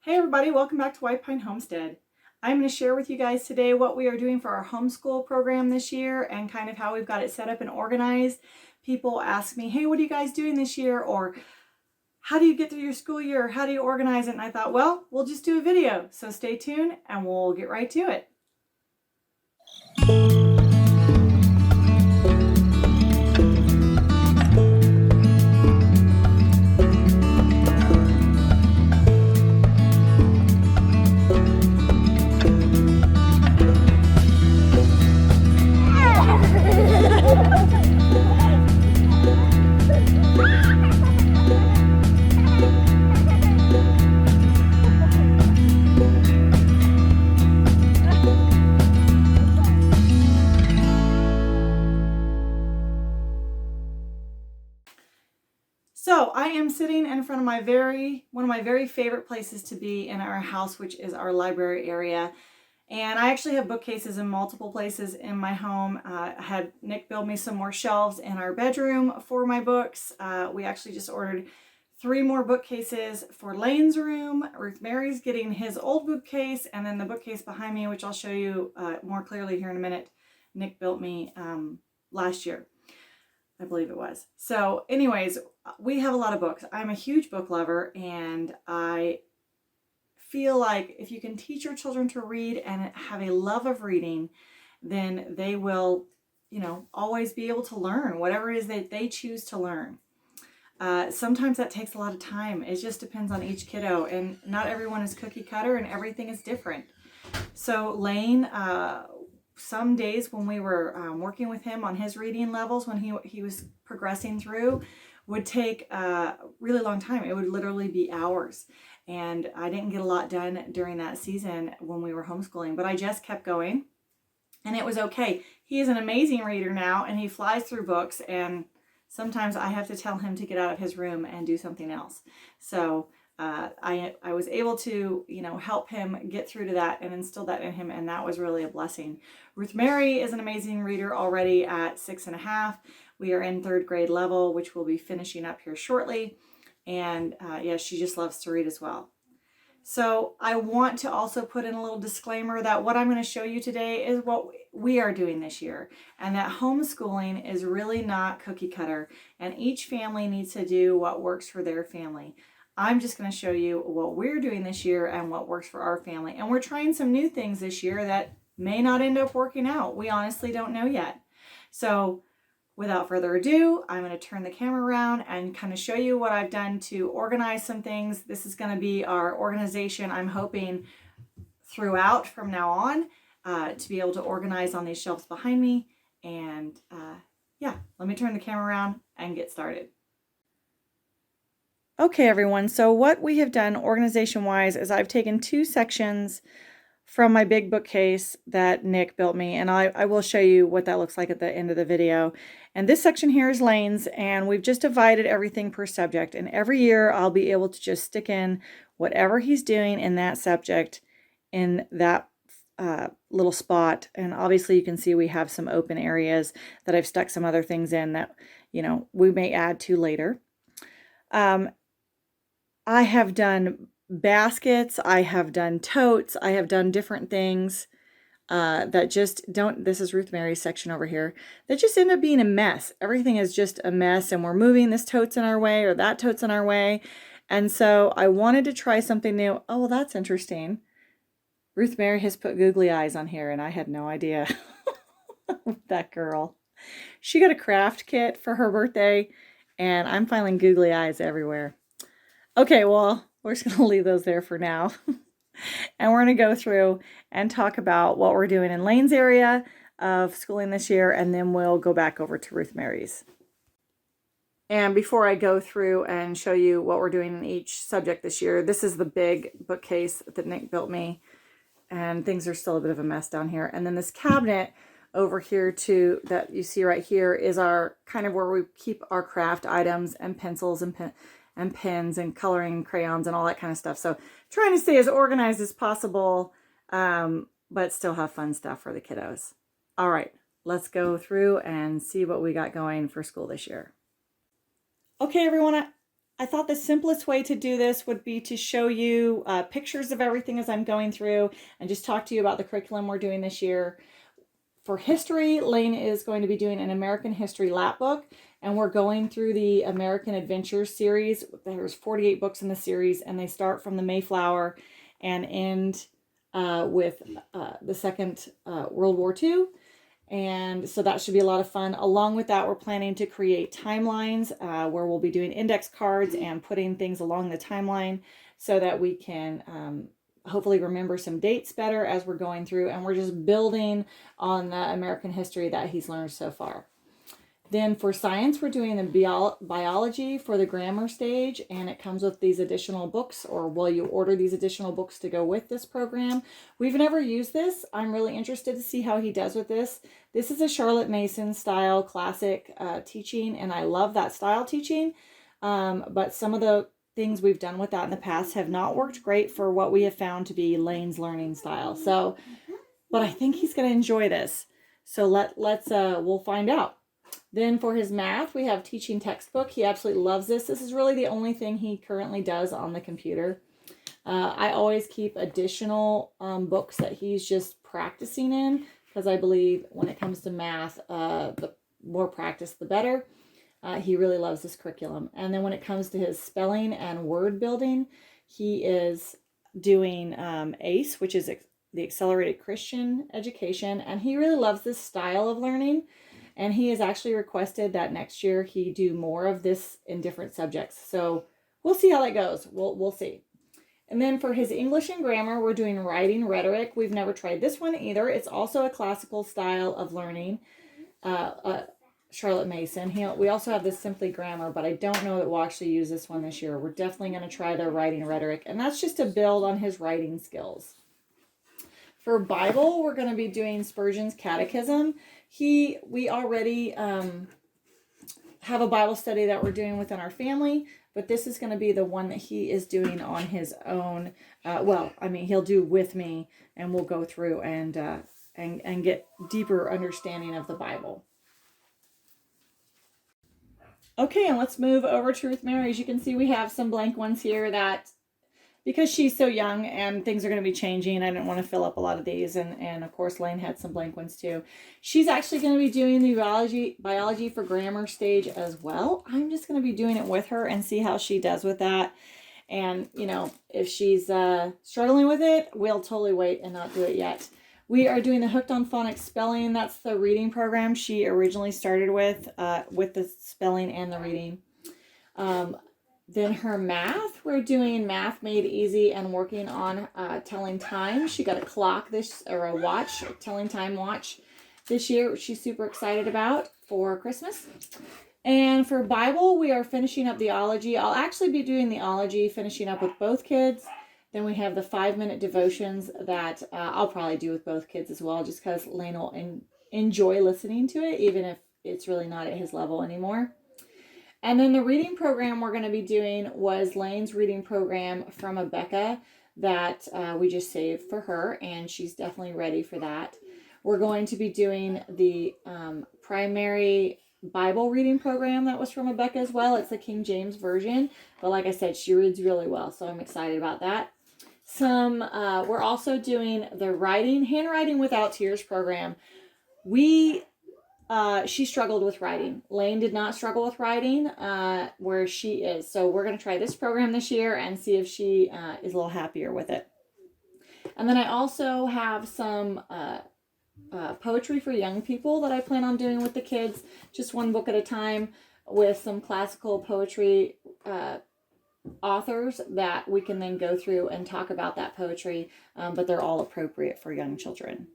Hey everybody, welcome back to White Pine Homestead. I'm going to share with you guys today what we are doing for our homeschool program this year and kind of how we've got it set up and organized. People ask me, hey, what are you guys doing this year? Or how do you get through your school year? How do you organize it? And I thought, well, we'll just do a video. So stay tuned and we'll get right to it. So I am sitting in front of one of my very favorite places to be in our house, which is our library area. And I actually have bookcases in multiple places in my home. I had Nick build me some more shelves in our bedroom for my books. We actually just ordered 3 more bookcases for Lane's room. Ruth Mary's getting his old bookcase, and then the bookcase behind me, which I'll show you more clearly here in a minute, Nick built me last year, I believe it was. So anyways, we have a lot of books. I'm a huge book lover, and I feel like if you can teach your children to read and have a love of reading, then they will, always be able to learn whatever it is that they choose to learn. Sometimes that takes a lot of time. It just depends on each kiddo, and not everyone is cookie cutter and everything is different. So Lane, some days when we were working with him on his reading levels, when he was progressing through, would take a really long time. It would literally be hours. And I didn't get a lot done during that season when we were homeschooling, but I just kept going and it was okay. He is an amazing reader now and he flies through books, and sometimes I have to tell him to get out of his room and do something else. So I was able to, help him get through to that and instill that in him, and that was really a blessing. Ruth Mary is an amazing reader already at 6.5. We are in 3rd grade level, which we'll be finishing up here shortly. And she just loves to read as well. So I want to also put in a little disclaimer that what I'm going to show you today is what we are doing this year, and that homeschooling is really not cookie cutter, and each family needs to do what works for their family. I'm just going to show you what we're doing this year and what works for our family. And we're trying some new things this year that may not end up working out. We honestly don't know yet. So without further ado, I'm going to turn the camera around and kind of show you what I've done to organize some things. This is going to be our organization, I'm hoping, throughout from now on, to be able to organize on these shelves behind me. And let me turn the camera around and get started. Okay, everyone, so what we have done organization-wise is I've taken 2 sections from my big bookcase that Nick built me, and I will show you what that looks like at the end of the video. And this section here is Lane's, and we've just divided everything per subject, and every year I'll be able to just stick in whatever he's doing in that subject in that little spot. And obviously you can see we have some open areas that I've stuck some other things in that we may add to later. I have done baskets, I have done totes, I have done different things that just don't, this is Ruth Mary's section over here, that just end up being a mess. Everything is just a mess, and we're moving this tote's in our way or that tote's in our way. And so I wanted to try something new. Oh, well, that's interesting. Ruth Mary has put googly eyes on here, and I had no idea. That girl. She got a craft kit for her birthday, and I'm finding googly eyes everywhere. Okay, well, we're just going to leave those there for now. And we're going to go through and talk about what we're doing in Lane's area of schooling this year, and then we'll go back over to Ruth Mary's. And before I go through and show you what we're doing in each subject this year, this is the big bookcase that Nick built me, and things are still a bit of a mess down here. And then this cabinet over here too that you see right here is our kind of where we keep our craft items and pencils and pens and coloring crayons and all that kind of stuff. So trying to stay as organized as possible, but still have fun stuff for the kiddos. All right, let's go through and see what we got going for school this year. Okay, everyone, I thought the simplest way to do this would be to show you pictures of everything as I'm going through and just talk to you about the curriculum we're doing this year. For history, Lane is going to be doing an American History lap book, and we're going through the American Adventures series. There's 48 books in the series, and they start from the Mayflower and end with the Second World War II. And so that should be a lot of fun. Along with that, we're planning to create timelines where we'll be doing index cards and putting things along the timeline so that we can hopefully remember some dates better as we're going through. And we're just building on the American history that he's learned so far. Then for science, we're doing the biology for the grammar stage, and it comes with these additional books, or will you order these additional books to go with this program? We've never used this. I'm really interested to see how he does with this. This is a Charlotte Mason style classic teaching, and I love that style teaching, but some of the things we've done with that in the past have not worked great for what we have found to be Lane's learning style. So, but I think he's going to enjoy this. So we'll find out. Then for his math, we have teaching textbook. He absolutely loves this. This is really the only thing he currently does on the computer. I always keep additional books that he's just practicing in, because I believe when it comes to math, the more practice, the better. He really loves this curriculum. And then when it comes to his spelling and word building, he is doing ACE, which is the Accelerated Christian Education. And he really loves this style of learning. And he has actually requested that next year he do more of this in different subjects. So we'll see how that goes. We'll see. And then for his English and grammar, we're doing writing rhetoric. We've never tried this one either. It's also a classical style of learning. Charlotte Mason. We also have this Simply Grammar, but I don't know that we'll actually use this one this year. We're definitely going to try the writing rhetoric, and that's just to build on his writing skills. For Bible, we're going to be doing Spurgeon's Catechism. We already have a Bible study that we're doing within our family, but this is going to be the one that he is doing on his own. He'll do with me, and we'll go through and get deeper understanding of the Bible. Okay, and let's move over to Ruth Mary. As you can see, we have some blank ones here that, because she's so young and things are going to be changing, I didn't want to fill up a lot of these. And of course, Lane had some blank ones too. She's actually going to be doing the biology for grammar stage as well. I'm just going to be doing it with her and see how she does with that. And, if she's struggling with it, we'll totally wait and not do it yet. We are doing the Hooked on Phonics Spelling. That's the reading program she originally started with the spelling and the reading. Then her math, we're doing Math Made Easy and working on telling time. She got a watch, telling time watch this year, which she's super excited about for Christmas. And for Bible, we are finishing up the ology. I'll actually be doing the ology, finishing up with both kids. Then we have the 5-minute devotions that I'll probably do with both kids as well, just because Lane will enjoy listening to it, even if it's really not at his level anymore. And then the reading program we're going to be doing was Lane's reading program from Rebecca that we just saved for her, and she's definitely ready for that. We're going to be doing the primary Bible reading program that was from Rebecca as well. It's the King James Version, but like I said, she reads really well, so I'm excited about that. We're also doing the handwriting without tears program. She struggled with writing. Lane did not struggle with writing where she is. So we're going to try this program this year and see if she is a little happier with it. And then I also have some poetry for young people that I plan on doing with the kids, just one book at a time with some classical poetry authors that we can then go through and talk about that poetry, but they're all appropriate for young children.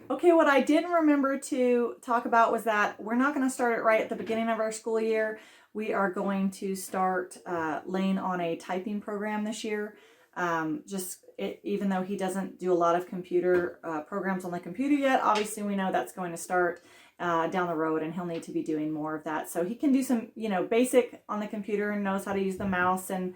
Okay, what I didn't remember to talk about was that we're not going to start it right at the beginning of our school year. We are going to start Lane on a typing program this year. Even though he doesn't do a lot of computer programs on the computer yet, obviously we know that's going to start down the road, and he'll need to be doing more of that. So he can do some, basic on the computer and knows how to use the mouse, and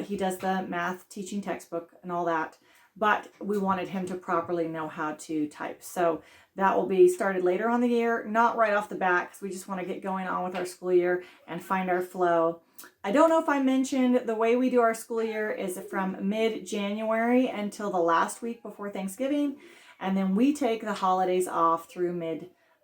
he does the math teaching textbook and all that. But we wanted him to properly know how to type. So That will be started later on the year, not right off the bat, because we just want to get going on with our school year and find our flow. I don't know if I mentioned the way we do our school year is from mid-January until the last week before Thanksgiving. And then we take the holidays off through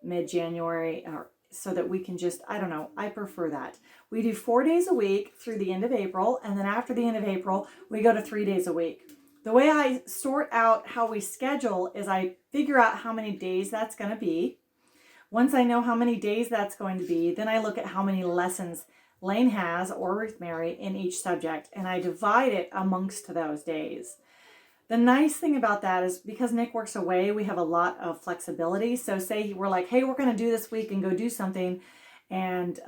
mid-January, so that we can just, I don't know, I prefer that. We do 4 days a week through the end of April. And then after the end of April, we go to 3 days a week. The way I sort out how we schedule is I figure out how many days that's going to be. Once I know how many days that's going to be, then I look at how many lessons Lane has, or Ruth Mary, in each subject, and I divide it amongst those days. The nice thing about that is because Nick works away, we have a lot of flexibility. So say we're like, hey, we're going to do this week and go do something, and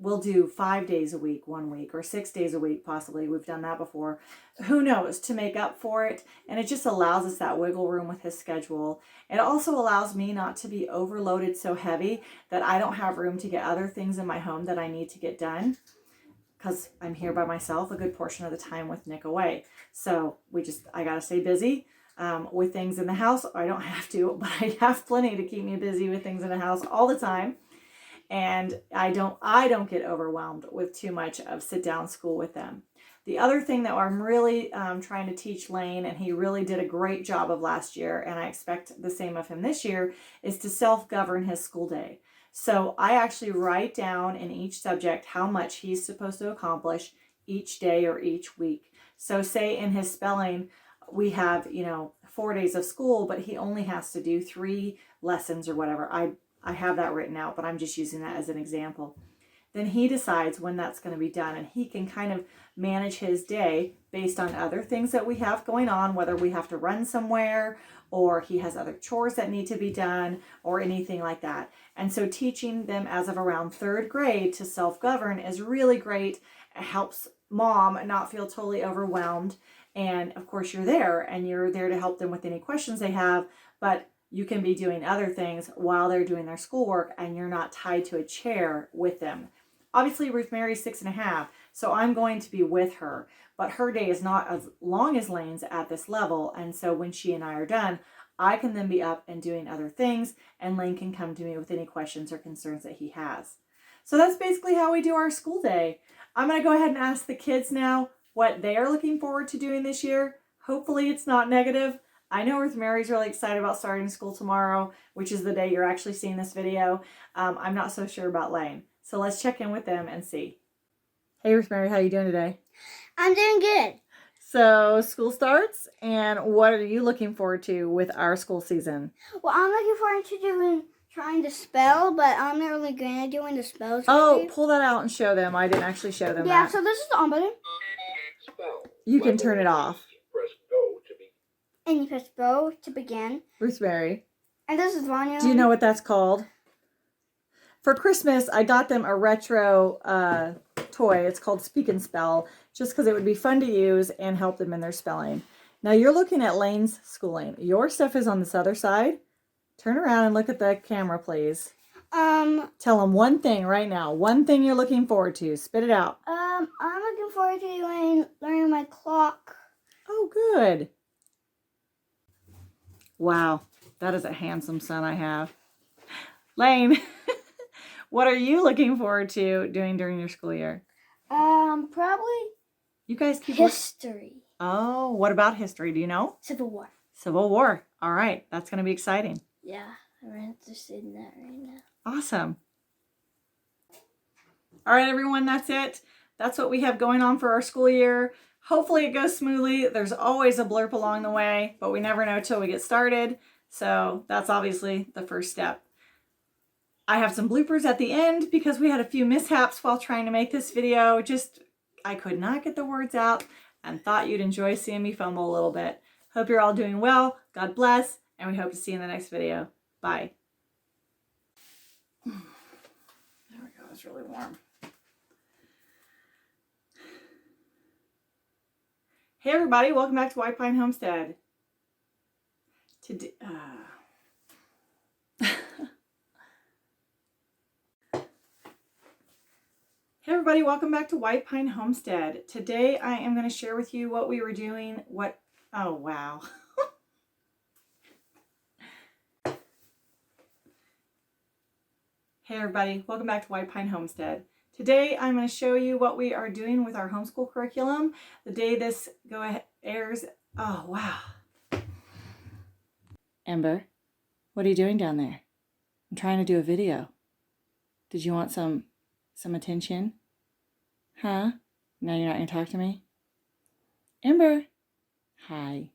we'll do 5 days a week, 1 week, or 6 days a week, possibly. We've done that before. Who knows, to make up for it. And it just allows us that wiggle room with his schedule. It also allows me not to be overloaded so heavy that I don't have room to get other things in my home that I need to get done, because I'm here by myself a good portion of the time with Nick away. So I got to stay busy with things in the house. I don't have to, but I have plenty to keep me busy with things in the house all the time. And I don't get overwhelmed with too much of sit down school with them. The other thing that I'm really trying to teach Lane, and he really did a great job of last year, and I expect the same of him this year, is to self-govern his school day. So I actually write down in each subject how much he's supposed to accomplish each day or each week. So say in his spelling, we have, 4 days of school, but he only has to do 3 lessons or whatever. I have that written out, but I'm just using that as an example. Then he decides when that's going to be done, and he can kind of manage his day based on other things that we have going on, whether we have to run somewhere or he has other chores that need to be done or anything like that. And so teaching them as of around 3rd grade to self-govern is really great. It helps mom not feel totally overwhelmed. And of course you're there to help them with any questions they have, but you can be doing other things while they're doing their schoolwork, and you're not tied to a chair with them. Obviously, Ruth Mary's 6.5, so I'm going to be with her, but her day is not as long as Lane's at this level, and so when she and I are done, I can then be up and doing other things, and Lane can come to me with any questions or concerns that he has. So that's basically how we do our school day. I'm going to go ahead and ask the kids now what they are looking forward to doing this year. Hopefully it's not negative. I know Ruth Mary's really excited about starting school tomorrow, which is the day you're actually seeing this video. I'm not so sure about Lane. So let's check in with them and see. Hey Ruth Mary, how are you doing today? I'm doing good. So school starts, and what are you looking forward to with our school season? Well, I'm looking forward to trying to spell, but I'm not really good at doing the spells. Oh, pull that out and show them. I didn't actually show them that. Yeah, so this is the on button. You can turn it off. And you press go to begin. Ruth Mary. And this is volume. Do you know what that's called? For Christmas, I got them a retro toy. It's called Speak and Spell, just because it would be fun to use and help them in their spelling. Now you're looking at Lane's schooling. Your stuff is on this other side. Turn around and look at the camera, please. Tell them one thing right now. One thing you're looking forward to. Spit it out. I'm looking forward to learning my clock. Oh, good. Wow, that is a handsome son I have. Lane, what are you looking forward to doing during your school year? Probably you guys keep history. Oh, what about history? Do you know? Civil War. Civil War. All right, that's going to be exciting. Yeah, I'm interested in that right now. Awesome. All right, everyone, that's it. That's what we have going on for our school year. Hopefully it goes smoothly. There's always a blurb along the way, but we never know till we get started. So that's obviously the first step. I have some bloopers at the end because we had a few mishaps while trying to make this video. I could not get the words out and thought you'd enjoy seeing me fumble a little bit. Hope you're all doing well. God bless, and we hope to see you in the next video. Bye. There we go. It's really warm. Hey everybody, welcome back to White Pine Homestead. Today, Hey everybody, welcome back to White Pine Homestead. Today I am going to share with you what we were doing. Oh wow. Hey everybody, welcome back to White Pine Homestead. Today I'm going to show you what we are doing with our homeschool curriculum. The day this airs, oh wow. Ember, what are you doing down there? I'm trying to do a video. Did you want some attention? Huh? Now you're not going to talk to me? Ember, hi.